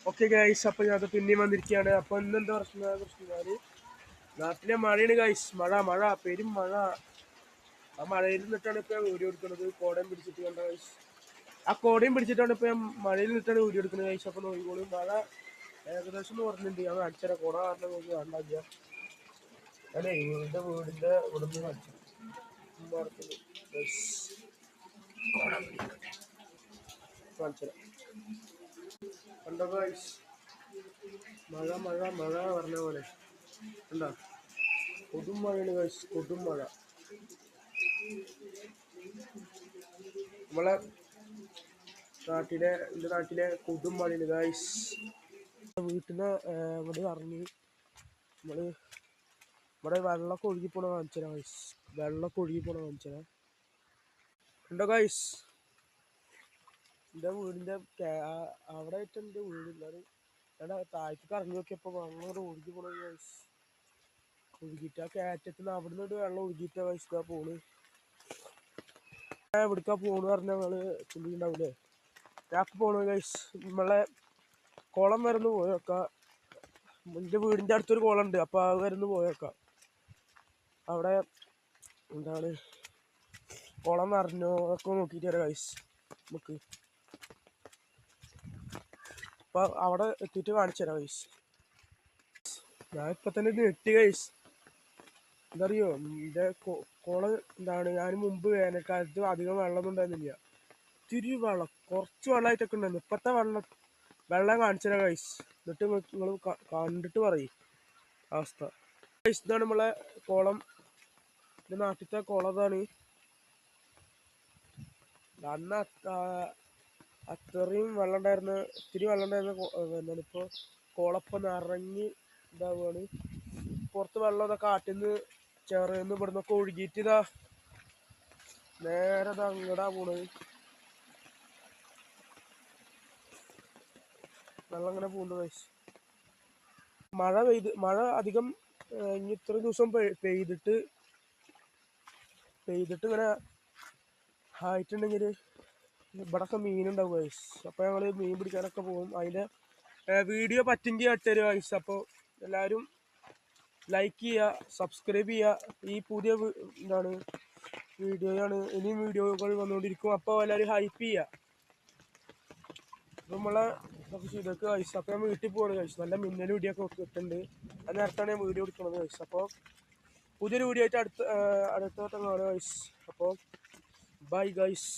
Okay guys, അപ്പോൾ ഞാൻ പിന്നെയും വന്നിരിക്കുകയാണ്. അപ്പോൾ ഇന്നെന്താ പ്രശ്നം നാട്ടിലെ മഴയാണ് ഗൈസ്. മഴ പെരും മഴ. ആ മഴയിൽ നിന്നിട്ടാണ് ഇപ്പോൾ വീഡിയോ എടുക്കുന്നത്. കോടയും പിടിച്ചിട്ട് കണ്ട ഗൈസ്. ആ കോടയും പിടിച്ചിട്ടാണ് ഇപ്പോൾ ഞാൻ മഴയിൽ നിന്നിട്ടാണ് വീഡിയോ എടുക്കുന്നത് ഗൈസ്. അപ്പോൾ നോക്കിക്കോളൂ, മഴ ഏകദേശം എന്ന് പറഞ്ഞിട്ടുണ്ട്. ഞാൻ കാണിച്ചാൽ കോട കാരണം നോക്കി കണ്ടാക്കിയ അല്ലേ എൻ്റെ വീടിൻ്റെ ഇവിടെ നിന്ന് കാണിച്ചു കാണിച്ചത് കണ്ടോ ഗൈസ്. മഴ പറഞ്ഞ പോലെ എന്താ കൊടും മഴയാണ് ഗൈസ്, കൊടും മഴ. നമ്മളെ എൻ്റെ നാട്ടിലെ കൊടും മഴയാണ് ഗൈസ്. വീട്ടിൽ നിന്ന് ഇവിടെ ഇറങ്ങി നമ്മള് ഇവിടെ വെള്ളമൊക്കെ ഒഴുകി പോണ കാണിച്ചാ ഗൈസ്. വെള്ളമൊക്കെ ഒഴുകി പോണ കാണിച്ചാ ഉണ്ടോ ഗൈസ്. എൻ്റെ വീടിൻ്റെ അവിടെ ആയിട്ട് എൻ്റെ വീടില്ലാതെ ഞാൻ താഴത്തേക്ക് ഇറങ്ങി നോക്കിയപ്പോൾ വെള്ളം കൂടെ ഒഴുകി പോണ ഗൈസ്. ഒഴുകിയിട്ട് ആ കയറ്റത്തിന് അവിടെ നിന്ന് വെള്ളം ഒഴുകിയിട്ടാ ഗൈസ് ഇതാ പോണ്. എവിടേക്കാ പോണ് പറഞ്ഞാൽ ഞങ്ങള് ചിന്തിണ്ടാവൂലേ. ഞാൻ പോണു ഗൈസ് നമ്മളെ കുളം വരുന്ന് പോയേക്കാം. എൻ്റെ വീടിൻ്റെ അടുത്തൊരു കുളം ഉണ്ട്, അപ്പോൾ അത് വരുന്ന് പോയേക്കാം. അവിടെ എന്താണ് കുളം നിറഞ്ഞോ ഒക്കെ നോക്കിയിട്ട് വരാം ഗൈസ് നമുക്ക്. അപ്പോൾ അവിടെ എത്തിയിട്ട് കാണിച്ചു തരാം ഗൈസ്. ഞാൻ ഇപ്പം തന്നെ ഞെട്ടി ഗൈസ്. എന്തറിയോ, എൻ്റെ കുളം എന്താണ്, ഞാൻ മുമ്പ് വേനൽക്കാലത്ത് അധികം വെള്ളമൊന്നും ഉണ്ടായിരുന്നില്ല. ഇത്തിരി വെള്ളം, കുറച്ച് വെള്ളമായിട്ടൊക്കെ ഉണ്ടായിരുന്നു. ഇപ്പോഴത്തെ വെള്ളം കാണിച്ചു തരാം ഗൈസ്. എന്നിട്ട് നിങ്ങൾ കണ്ടിട്ട് പറയും അവസ്ഥ. ഗൈസ് ഇതാണ് നമ്മളെ കുളം, എൻ്റെ നാട്ടിലത്തെ കുളം. അതാണ് അന്ന് അത്രയും വെള്ളം ഉണ്ടായിരുന്ന, ഇത്തിരി വെള്ളം ഉണ്ടായിരുന്ന എന്താണ് ഇപ്പോൾ കുളപ്പം നിറഞ്ഞ് ഇതാവുകയാണ്. പുറത്ത് വെള്ളം ഇതൊക്കെ കാട്ടിൽ നിന്ന് ചെറിയെന്ന് ഇവിടുന്നൊക്കെ ഒഴുകിയിട്ട് ഇതാ നേരെ അങ്ങടാ പോണത്. വെള്ളം ഇങ്ങനെ പോകുന്നത് ഗൈസ്. മഴ അധികം ഇനി ഇത്രയും ദിവസം പെയ്തിട്ട് ഇങ്ങനെ ആയിട്ടുണ്ടെങ്കിൽ ഇവിടെയൊക്കെ മീനുണ്ടാവും ഗൈസ്. അപ്പോൾ ഞങ്ങൾ മീൻ പിടിക്കാനൊക്കെ പോകും. അതിൻ്റെ വീഡിയോ പറ്റുമെങ്കിൽ ഇട്ടുതരും ഗൈസ്. അപ്പോൾ എല്ലാവരും ലൈക്ക് ചെയ്യുക, സബ്സ്ക്രൈബ് ചെയ്യുക. ഈ പുതിയ എന്താണ് വീഡിയോയാണ്, ഇനിയും വീഡിയോകൾ വന്നുകൊണ്ടിരിക്കും. അപ്പോൾ എല്ലാവരും ഹൈപ്പ് ചെയ്യുക. അപ്പോൾ നമ്മളെ ഇതൊക്കെ ഗൈസ്. അപ്പോൾ ഞാൻ വീട്ടിൽ പോവാണ് ഗൈസ്. നല്ല മിന്നൽ വീഡിയോ ഒക്കെ ഇട്ടുണ്ട്. അത് നേരത്താണ് ഞാൻ വീഡിയോ എടുക്കുന്നത് ഗൈസ്. അപ്പോൾ പുതിയൊരു വീഡിയോ ആയിട്ട് അടുത്ത വട്ടം കാണുക ഗൈസ്. അപ്പോൾ ബൈ ഗൈസ്.